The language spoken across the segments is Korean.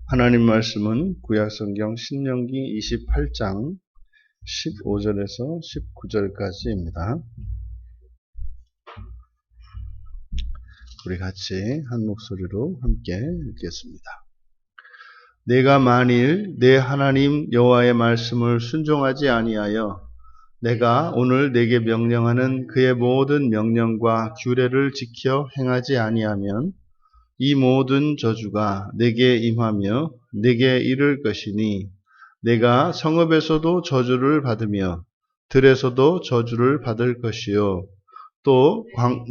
하나님 말씀은 구약성경 신명기 28장 15절에서 19절까지입니다. 우리 같이 한 목소리로 함께 읽겠습니다. 내가 만일 내 하나님 여호와의 말씀을 순종하지 아니하여 내가 오늘 내게 명령하는 그의 모든 명령과 규례를 지켜 행하지 아니하면 이 모든 저주가 내게 임하며 내게 이를 것이니 내가 성읍에서도 저주를 받으며 들에서도 저주를 받을 것이요 또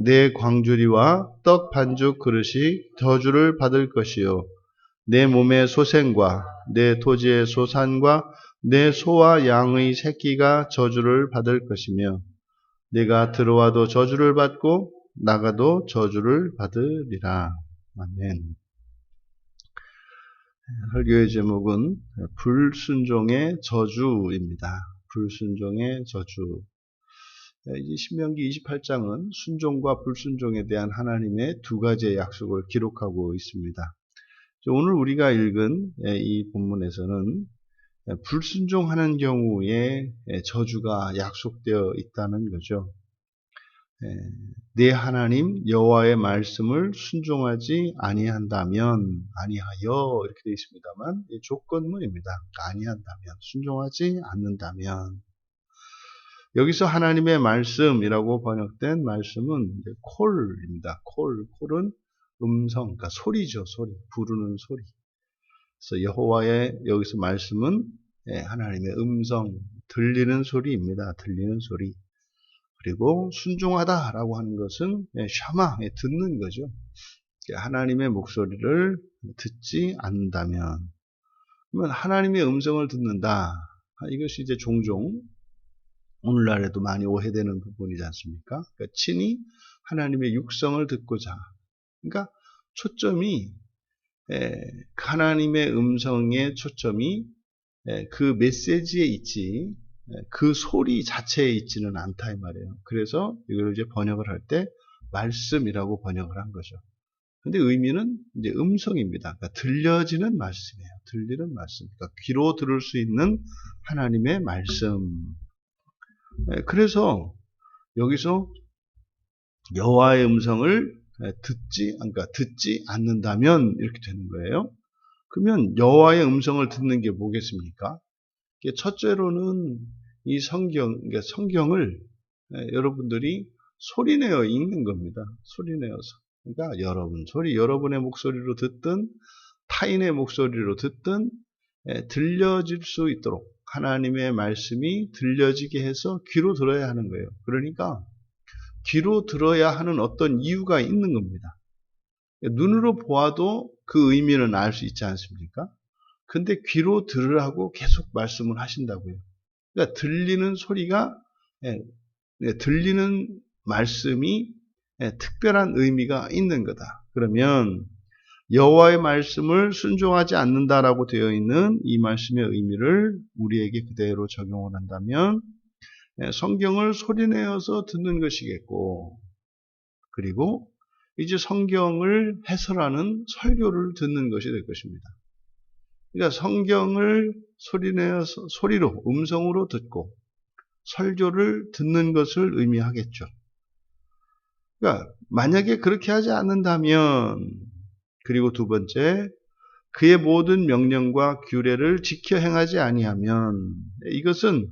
내 광주리와 떡 반죽 그릇이 저주를 받을 것이요 내 몸의 소생과 내 토지의 소산과 내 소와 양의 새끼가 저주를 받을 것이며 내가 들어와도 저주를 받고 나가도 저주를 받으리라. 아멘. 설교의 제목은 불순종의 저주입니다. 불순종의 저주. 신명기 28장은 순종과 불순종에 대한 하나님의 두 가지의 약속을 기록하고 있습니다. 오늘 우리가 읽은 이 본문에서는 불순종하는 경우에 저주가 약속되어 있다는 거죠. 내 하나님 여호와의 말씀을 순종하지 아니하여 이렇게 되어 있습니다만 조건문입니다. 아니한다면, 순종하지 않는다면. 여기서 하나님의 말씀이라고 번역된 말씀은 콜입니다. 콜은 음성, 그러니까 소리죠. 소리, 부르는 소리. 그래서 여호와의 여기서 말씀은 하나님의 음성, 들리는 소리입니다. 들리는 소리. 그리고 순종하다라고 하는 것은 샤마, 듣는 거죠. 하나님의 목소리를 듣지 않는다면, 그러면 하나님의 음성을 듣는다. 이것이 이제 종종 오늘날에도 많이 오해되는 부분이지 않습니까? 그러니까 친히 하나님의 육성을 듣고자. 그러니까 초점이 하나님의 음성의 초점이 그 메시지에 있지 그 소리 자체에 있지는 않다 이 말이에요. 그래서 이걸 이제 번역을 할 때 말씀이라고 번역을 한 거죠. 근데 의미는 이제 음성입니다. 그러니까 들려지는 말씀이에요. 들리는 말씀. 그러니까 귀로 들을 수 있는 하나님의 말씀. 그래서 여기서 여호와의 음성을 듣지 않는다면 이렇게 되는 거예요. 그러면 여호와의 음성을 듣는 게 뭐겠습니까? 첫째로는 이 그러니까 성경을 여러분들이 소리내어 읽는 겁니다. 소리내어서. 그러니까 여러분의 목소리로 듣든 타인의 목소리로 듣든 들려질 수 있도록 하나님의 말씀이 들려지게 해서 귀로 들어야 하는 거예요. 그러니까 귀로 들어야 하는 어떤 이유가 있는 겁니다. 눈으로 보아도 그 의미는 알 수 있지 않습니까? 근데 귀로 들으라고 계속 말씀을 하신다고요. 그러니까 들리는 소리가, 들리는 말씀이 특별한 의미가 있는 거다. 그러면 여호와의 말씀을 순종하지 않는다라고 되어 있는 이 말씀의 의미를 우리에게 그대로 적용을 한다면 성경을 소리내어서 듣는 것이겠고, 그리고 이제 성경을 해설하는 설교를 듣는 것이 될 것입니다. 그러니까 성경을 소리내어서 소리로 음성으로 듣고 설교를 듣는 것을 의미하겠죠. 그러니까 만약에 그렇게 하지 않는다면, 그리고 두 번째, 그의 모든 명령과 규례를 지켜 행하지 아니하면, 이것은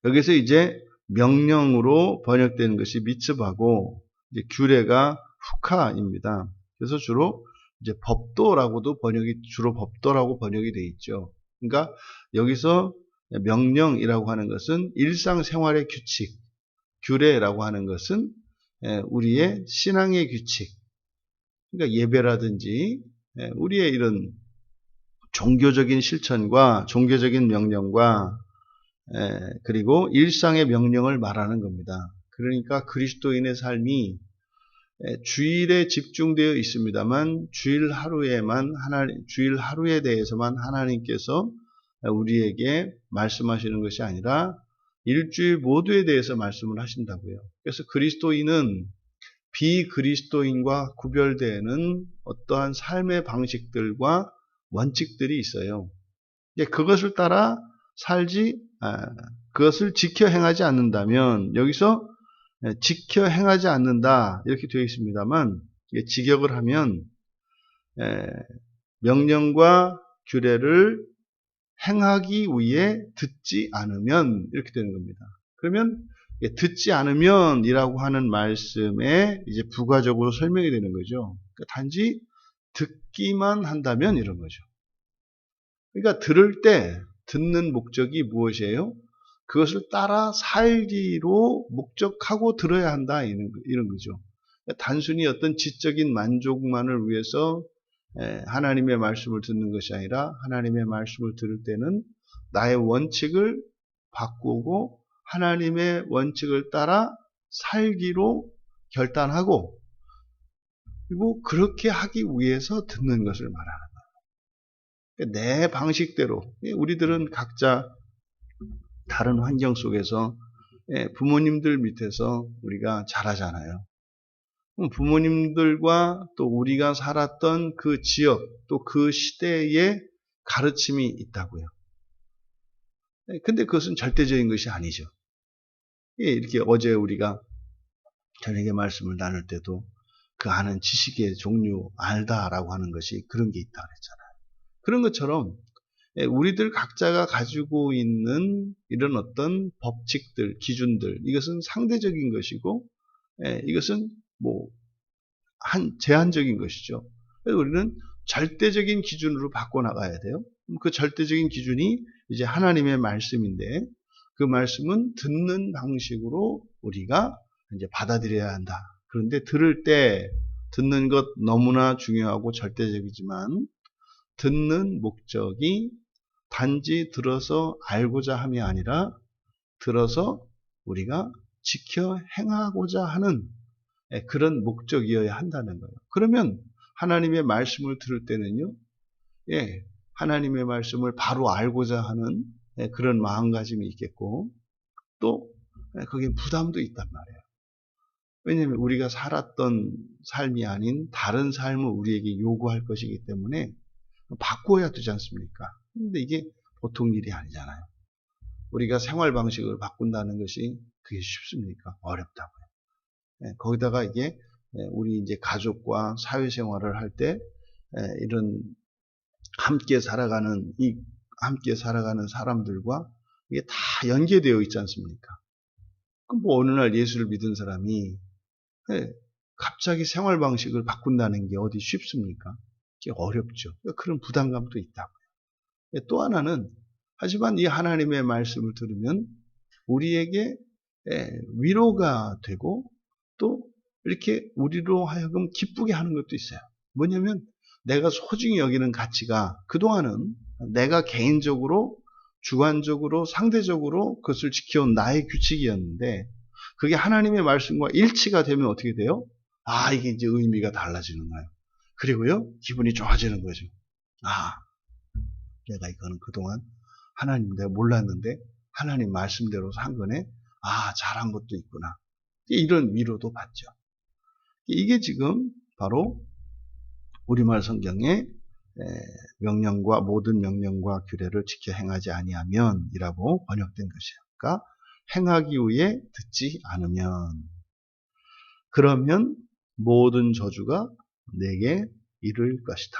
여기서 이제 명령으로 번역되는 것이 미tz바고 이제 규례가 후카입니다. 그래서 주로 이제 법도라고도 주로 법도라고 번역이 되어 있죠. 그러니까 여기서 명령이라고 하는 것은 일상생활의 규칙, 규례라고 하는 것은 우리의 신앙의 규칙, 그러니까 예배라든지 우리의 이런 종교적인 실천과 종교적인 명령과 그리고 일상의 명령을 말하는 겁니다. 그러니까 그리스도인의 삶이 주일에 집중되어 있습니다만 주일 하루에 대해서만 하나님께서 우리에게 말씀하시는 것이 아니라 일주일 모두에 대해서 말씀을 하신다고요. 그래서 그리스도인은 비그리스도인과 구별되는 어떠한 삶의 방식들과 원칙들이 있어요. 그것을 따라 그것을 지켜 행하지 않는다면, 여기서 지켜 행하지 않는다 이렇게 되어 있습니다만, 직역을 하면 명령과 규례를 행하기 위해 듣지 않으면 이렇게 되는 겁니다. 그러면 듣지 않으면이라고 하는 말씀에 이제 부가적으로 설명이 되는 거죠. 그러니까 단지 듣기만 한다면 이런 거죠. 그러니까 들을 때 듣는 목적이 무엇이에요? 그것을 따라 살기로 목적하고 들어야 한다 이런 거죠. 그러니까 단순히 어떤 지적인 만족만을 위해서 하나님의 말씀을 듣는 것이 아니라, 하나님의 말씀을 들을 때는 나의 원칙을 바꾸고 하나님의 원칙을 따라 살기로 결단하고, 그리고 그렇게 하기 위해서 듣는 것을 말하는 거예요. 내 방식대로, 우리들은 각자 다른 환경 속에서 부모님들 밑에서 우리가 자라잖아요. 부모님들과 또 우리가 살았던 그 지역, 또 그 시대에 가르침이 있다고요. 근데 그것은 절대적인 것이 아니죠. 이렇게 어제 우리가 저녁에 말씀을 나눌 때도 그 아는 지식의 종류 알다라고 하는 것이 그런 게 있다 그랬잖아요. 그런 것처럼 우리들 각자가 가지고 있는 이런 어떤 법칙들, 기준들, 이것은 상대적인 것이고, 이것은 제한적인 것이죠. 그래서 우리는 절대적인 기준으로 바꿔나가야 돼요. 그 절대적인 기준이 이제 하나님의 말씀인데, 그 말씀은 듣는 방식으로 우리가 이제 받아들여야 한다. 그런데 들을 때 듣는 것 너무나 중요하고 절대적이지만, 듣는 목적이 단지 들어서 알고자 함이 아니라 들어서 우리가 지켜 행하고자 하는 그런 목적이어야 한다는 거예요. 그러면 하나님의 말씀을 들을 때는요, 하나님의 말씀을 바로 알고자 하는 그런 마음가짐이 있겠고, 또 거기에 부담도 있단 말이에요. 왜냐하면 우리가 살았던 삶이 아닌 다른 삶을 우리에게 요구할 것이기 때문에 바꾸어야 되지 않습니까? 근데 이게 보통 일이 아니잖아요. 우리가 생활 방식을 바꾼다는 것이 그게 쉽습니까? 어렵다고요. 거기다가 이게 우리 이제 가족과 사회생활을 할 때 이런 함께 살아가는 사람들과 이게 다 연계되어 있지 않습니까? 그럼 어느 날 예수를 믿은 사람이 갑자기 생활 방식을 바꾼다는 게 어디 쉽습니까? 이게 어렵죠. 그런 부담감도 있다고요. 또 하나는, 하지만 이 하나님의 말씀을 들으면 우리에게 위로가 되고, 또 이렇게 우리로 하여금 기쁘게 하는 것도 있어요. 뭐냐면 내가 소중히 여기는 가치가 그동안은 내가 개인적으로 주관적으로 상대적으로 그것을 지켜온 나의 규칙이었는데, 그게 하나님의 말씀과 일치가 되면 어떻게 돼요? 이게 이제 의미가 달라지는 거예요. 그리고요, 기분이 좋아지는 거죠. 내가 이거는 그동안 하나님 내가 몰랐는데 하나님 말씀대로 산 거네. 잘한 것도 있구나. 이런 위로도 받죠. 이게 지금 바로 우리말 성경의 명령과 모든 명령과 규례를 지켜 행하지 아니하면이라고 번역된 것이에요. 그러니까 행하기 위해 듣지 않으면, 그러면 모든 저주가 내게 이를 것이다.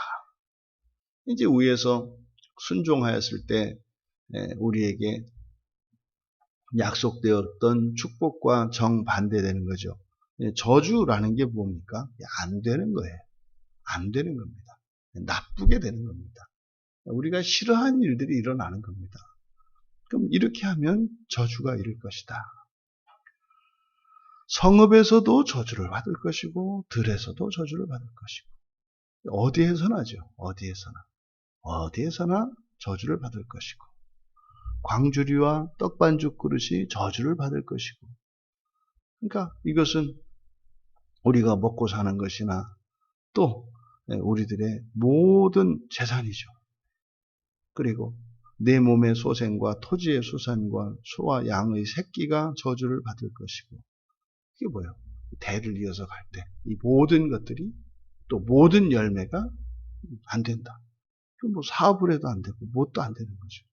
이제 위에서 순종하였을 때 우리에게 약속되었던 축복과 정반대되는 거죠. 저주라는 게 뭡니까? 안 되는 거예요. 안 되는 겁니다. 나쁘게 되는 겁니다. 우리가 싫어하는 일들이 일어나는 겁니다. 그럼 이렇게 하면 저주가 이를 것이다. 성읍에서도 저주를 받을 것이고 들에서도 저주를 받을 것이고, 어디에서나죠. 어디에서나 저주를 받을 것이고, 광주리와 떡반죽 그릇이 저주를 받을 것이고, 그러니까 이것은 우리가 먹고 사는 것이나 또 우리들의 모든 재산이죠. 그리고 내 몸의 소생과 토지의 수산과 소와 양의 새끼가 저주를 받을 것이고, 이게 뭐예요? 대를 이어서 갈 때 이 모든 것들이, 또 모든 열매가 안 된다. 뭐 사업을 해도 안 되고 뭣도 안 되는 거죠.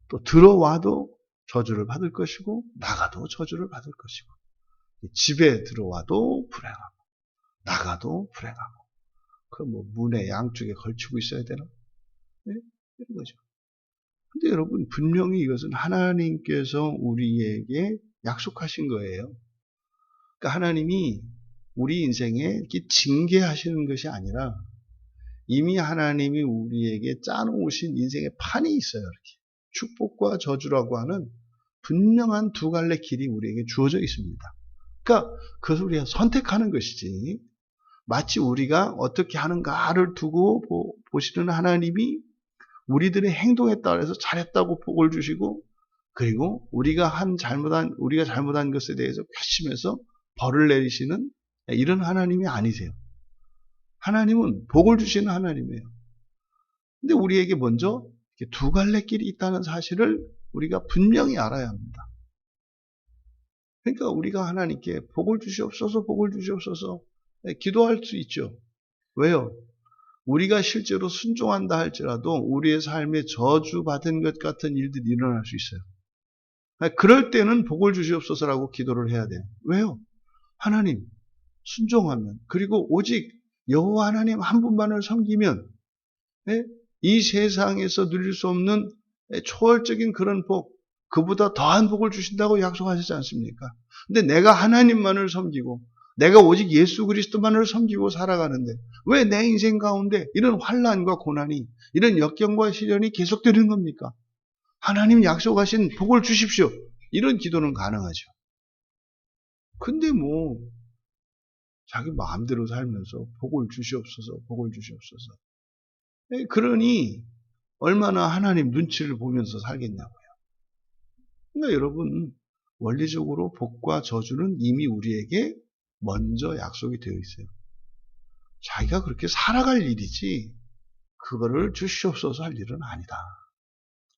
또 들어와도 저주를 받을 것이고 나가도 저주를 받을 것이고 집에 들어와도 불행하고 나가도 불행하고 그럼 뭐 문의 양쪽에 걸치고 있어야 되나? 네? 이런 거죠. 근데 여러분 분명히 이것은 하나님께서 우리에게 약속하신 거예요. 그러니까 하나님이 우리 인생에 이렇게 징계하시는 것이 아니라 이미 하나님이 우리에게 짜놓으신 인생의 판이 있어요. 이렇게. 축복과 저주라고 하는 분명한 두 갈래 길이 우리에게 주어져 있습니다. 그러니까 그것을 우리가 선택하는 것이지 마치 우리가 어떻게 하는가를 두고 보시는 하나님이 우리들의 행동에 따라서 잘했다고 복을 주시고 그리고 우리가 잘못한 것에 대해서 괘씸해서 벌을 내리시는 이런 하나님이 아니세요. 하나님은 복을 주시는 하나님이에요. 근데 우리에게 먼저 두 갈래 길이 있다는 사실을 우리가 분명히 알아야 합니다. 그러니까 우리가 하나님께 복을 주시옵소서, 복을 주시옵소서 기도할 수 있죠. 왜요? 우리가 실제로 순종한다 할지라도 우리의 삶에 저주받은 것 같은 일들이 일어날 수 있어요. 그럴 때는 복을 주시옵소서라고 기도를 해야 돼요. 왜요? 하나님 순종하면 그리고 오직 여호와 하나님 한 분만을 섬기면 이 세상에서 누릴 수 없는 초월적인 그런 복, 그보다 더한 복을 주신다고 약속하시지 않습니까? 근데 내가 하나님만을 섬기고 내가 오직 예수 그리스도만을 섬기고 살아가는데 왜 내 인생 가운데 이런 환난과 고난이 이런 역경과 시련이 계속되는 겁니까? 하나님 약속하신 복을 주십시오. 이런 기도는 가능하죠. 근데 뭐 자기 마음대로 살면서 복을 주시옵소서, 복을 주시옵소서. 그러니 얼마나 하나님 눈치를 보면서 살겠냐고요. 그러니까 여러분 원리적으로 복과 저주는 이미 우리에게 먼저 약속이 되어 있어요. 자기가 그렇게 살아갈 일이지 그거를 주시옵소서 할 일은 아니다.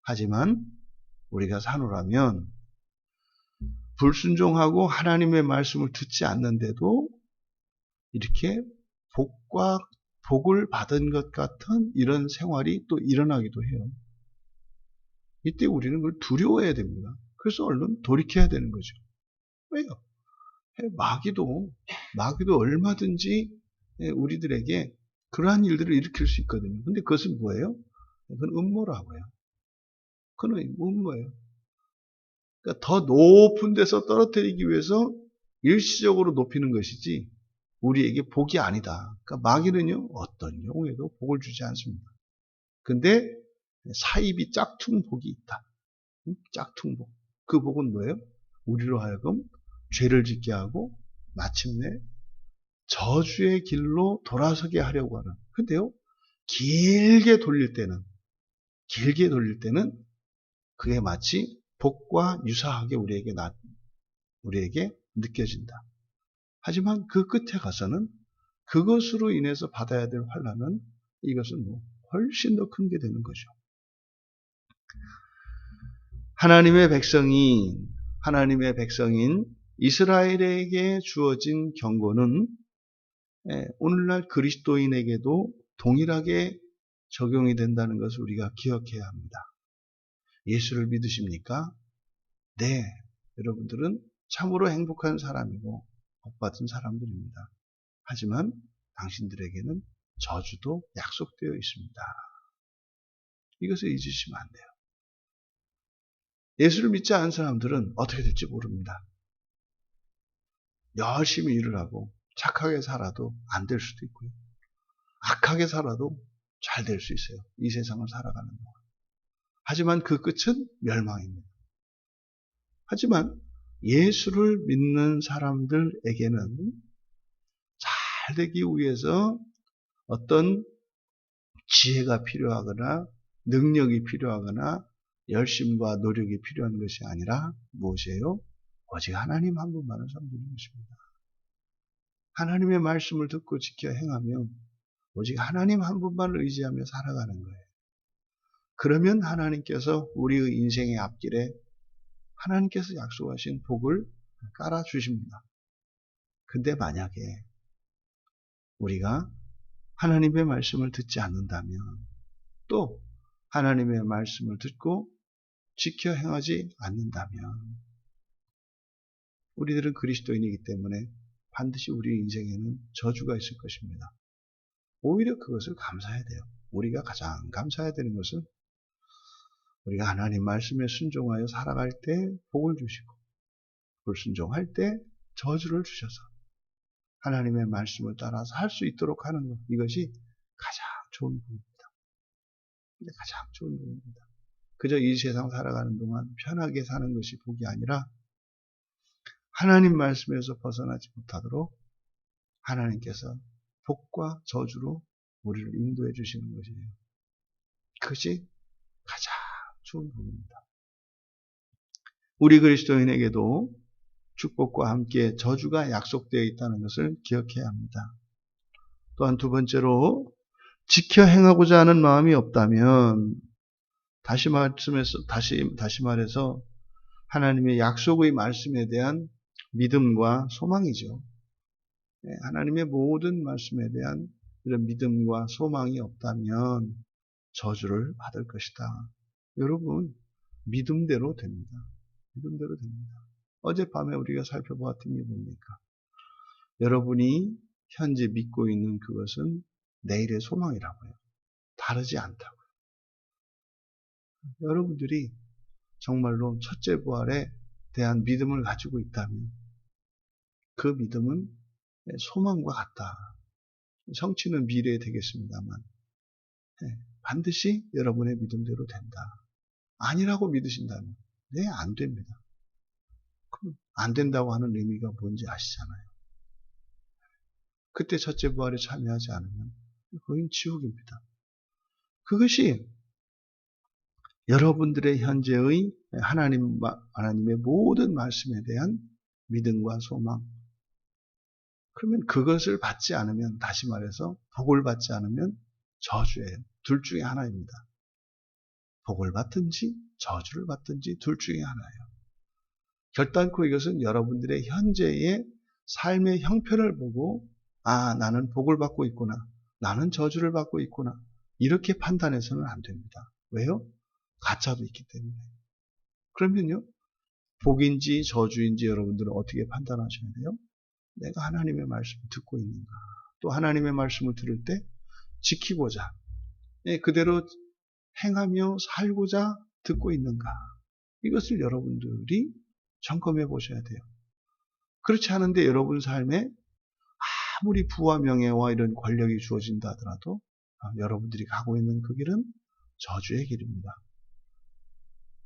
하지만 우리가 사노라면 불순종하고 하나님의 말씀을 듣지 않는데도 이렇게 복을 받은 것 같은 이런 생활이 또 일어나기도 해요. 이때 우리는 그걸 두려워해야 됩니다. 그래서 얼른 돌이켜야 되는 거죠. 왜요? 마귀도 얼마든지 우리들에게 그러한 일들을 일으킬 수 있거든요. 근데 그것은 뭐예요? 그건 음모라고요. 그건 음모예요. 그러니까 더 높은 데서 떨어뜨리기 위해서 일시적으로 높이는 것이지 우리에게 복이 아니다. 그러니까 마귀는요 어떤 경우에도 복을 주지 않습니다. 근데 사입이 짝퉁 복이 있다. 짝퉁 복. 그 복은 뭐예요? 우리로 하여금 죄를 짓게 하고 마침내 저주의 길로 돌아서게 하려고 하는. 근데요 길게 돌릴 때는 그게 마치 복과 유사하게 우리에게 느껴진다. 하지만 그 끝에 가서는 그것으로 인해서 받아야 될 환난은 이것은 훨씬 더 큰 게 되는 거죠. 하나님의 백성인 이스라엘에게 주어진 경고는 오늘날 그리스도인에게도 동일하게 적용이 된다는 것을 우리가 기억해야 합니다. 예수를 믿으십니까? 네, 여러분들은 참으로 행복한 사람이고 복받은 사람들입니다. 하지만 당신들에게는 저주도 약속되어 있습니다. 이것을 잊으시면 안 돼요. 예수를 믿지 않은 사람들은 어떻게 될지 모릅니다. 열심히 일을 하고 착하게 살아도 안 될 수도 있고요. 악하게 살아도 잘 될 수 있어요. 이 세상을 살아가는 동안. 하지만 그 끝은 멸망입니다. 하지만 예수를 믿는 사람들에게는 잘 되기 위해서 어떤 지혜가 필요하거나 능력이 필요하거나 열심과 노력이 필요한 것이 아니라 무엇이에요? 오직 하나님 한 분만을 섬기는 것입니다. 하나님의 말씀을 듣고 지켜 행하면 오직 하나님 한 분만을 의지하며 살아가는 거예요. 그러면 하나님께서 우리의 인생의 앞길에 하나님께서 약속하신 복을 깔아주십니다. 근데 만약에 우리가 하나님의 말씀을 듣지 않는다면 또 하나님의 말씀을 듣고 지켜 행하지 않는다면 우리들은 그리스도인이기 때문에 반드시 우리 인생에는 저주가 있을 것입니다. 오히려 그것을 감사해야 돼요. 우리가 가장 감사해야 되는 것은 우리가 하나님 말씀에 순종하여 살아갈 때 복을 주시고 불순종할 때 저주를 주셔서 하나님의 말씀을 따라서 할 수 있도록 하는 것, 이것이 가장 좋은 복입니다. 가장 좋은 복입니다. 그저 이 세상 살아가는 동안 편하게 사는 것이 복이 아니라 하나님 말씀에서 벗어나지 못하도록 하나님께서 복과 저주로 우리를 인도해 주시는 것이에요. 그것이 가장 좋은 복입니다. 우리 그리스도인에게도 축복과 함께 저주가 약속되어 있다는 것을 기억해야 합니다. 또한 두 번째로 지켜 행하고자 하는 마음이 없다면 다시 말해서 하나님의 약속의 말씀에 대한 믿음과 소망이죠. 하나님의 모든 말씀에 대한 이런 믿음과 소망이 없다면 저주를 받을 것이다. 여러분, 믿음대로 됩니다. 믿음대로 됩니다. 어젯밤에 우리가 살펴보았던 게 뭡니까? 여러분이 현재 믿고 있는 그것은 내일의 소망이라고요. 다르지 않다고요. 여러분들이 정말로 첫째 부활에 대한 믿음을 가지고 있다면 그 믿음은 소망과 같다. 성취는 미래에 되겠습니다만 반드시 여러분의 믿음대로 된다. 아니라고 믿으신다면 안 됩니다. 그럼 안 된다고 하는 의미가 뭔지 아시잖아요. 그때 첫째 부활에 참여하지 않으면 그건 지옥입니다. 그것이 여러분들의 현재의 하나님의 모든 말씀에 대한 믿음과 소망. 그러면 그것을 받지 않으면, 다시 말해서 복을 받지 않으면 저주예요. 둘 중에 하나입니다. 복을 받든지 저주를 받든지 둘 중에 하나예요. 결단코 이것은 여러분들의 현재의 삶의 형편을 보고 나는 복을 받고 있구나. 나는 저주를 받고 있구나. 이렇게 판단해서는 안 됩니다. 왜요? 가짜도 있기 때문에. 그러면요, 복인지 저주인지 여러분들은 어떻게 판단하셔야 돼요? 내가 하나님의 말씀을 듣고 있는가? 또 하나님의 말씀을 들을 때 지키고자, 그대로 행하며 살고자 듣고 있는가? 이것을 여러분들이 점검해 보셔야 돼요. 그렇지 않은데 여러분 삶에 아무리 부와 명예와 이런 권력이 주어진다 하더라도 여러분들이 가고 있는 그 길은 저주의 길입니다.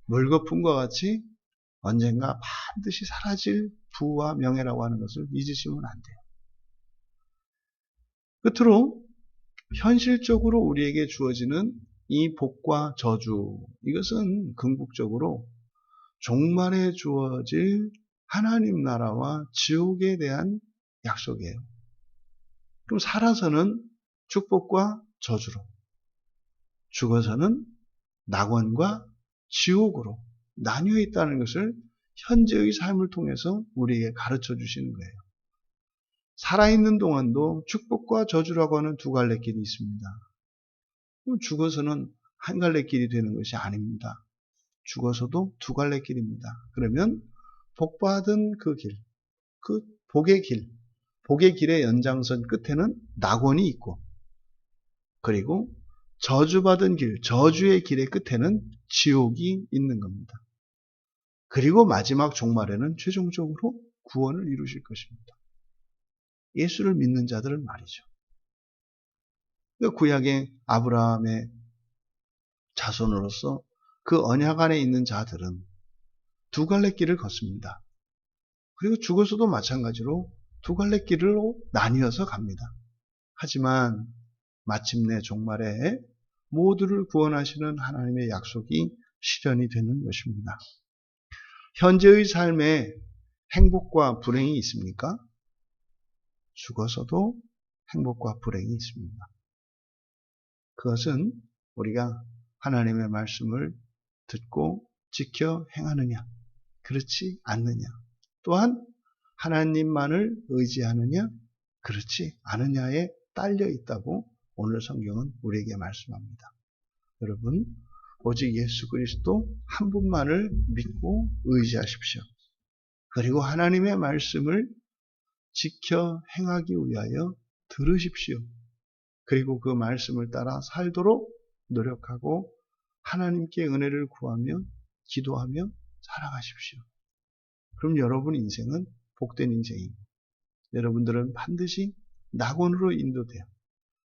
물거품과 같이 언젠가 반드시 사라질 부와 명예라고 하는 것을 잊으시면 안 돼요. 끝으로 현실적으로 우리에게 주어지는 이 복과 저주, 이것은 궁극적으로 종말에 주어질 하나님 나라와 지옥에 대한 약속이에요. 그럼 살아서는 축복과 저주로, 죽어서는 낙원과 지옥으로 나뉘어 있다는 것을 현재의 삶을 통해서 우리에게 가르쳐 주시는 거예요. 살아있는 동안도 축복과 저주라고 하는 두 갈래 길이 있습니다. 죽어서는 한 갈래 길이 되는 것이 아닙니다. 죽어서도 두 갈래 길입니다. 그러면 복받은 그 길, 그 복의 길의 연장선 끝에는 낙원이 있고, 그리고 저주받은 길, 저주의 길의 끝에는 지옥이 있는 겁니다. 그리고 마지막 종말에는 최종적으로 구원을 이루실 것입니다. 예수를 믿는 자들은 말이죠. 구약의 아브라함의 자손으로서 그 언약 안에 있는 자들은 두 갈래 길을 걷습니다. 그리고 죽어서도 마찬가지로 두 갈래 길로 나뉘어서 갑니다. 하지만 마침내 종말에 모두를 구원하시는 하나님의 약속이 실현이 되는 것입니다. 현재의 삶에 행복과 불행이 있습니까? 죽어서도 행복과 불행이 있습니다. 그것은 우리가 하나님의 말씀을 듣고 지켜 행하느냐, 그렇지 않느냐, 또한 하나님만을 의지하느냐, 그렇지 않느냐에 딸려 있다고 오늘 성경은 우리에게 말씀합니다. 여러분, 오직 예수 그리스도 한 분만을 믿고 의지하십시오. 그리고 하나님의 말씀을 지켜 행하기 위하여 들으십시오. 그리고 그 말씀을 따라 살도록 노력하고 하나님께 은혜를 구하며 기도하며 살아가십시오. 그럼 여러분 인생은 복된 인생이고 여러분들은 반드시 낙원으로 인도되어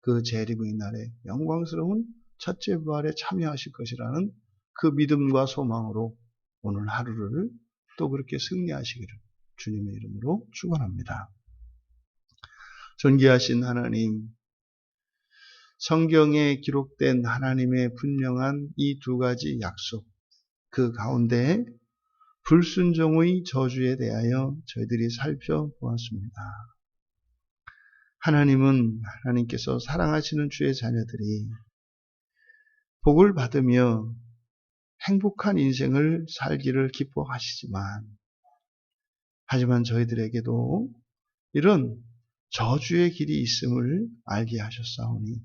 그 재림의 날에 영광스러운 첫째 부활에 참여하실 것이라는 그 믿음과 소망으로 오늘 하루를 또 그렇게 승리하시기를 주님의 이름으로 축원합니다. 존귀하신 하나님, 성경에 기록된 하나님의 분명한 이 두 가지 약속, 그 가운데 불순종의 저주에 대하여 저희들이 살펴보았습니다. 하나님께서 사랑하시는 주의 자녀들이 복을 받으며 행복한 인생을 살기를 기뻐하시지만, 하지만 저희들에게도 이런 저주의 길이 있음을 알게 하셨사오니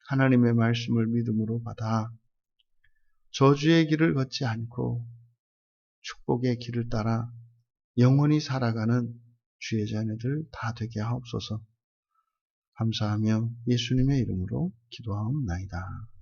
하나님의 말씀을 믿음으로 받아 저주의 길을 걷지 않고 축복의 길을 따라 영원히 살아가는 주의 자녀들 다 되게 하옵소서. 감사하며 예수님의 이름으로 기도하옵나이다.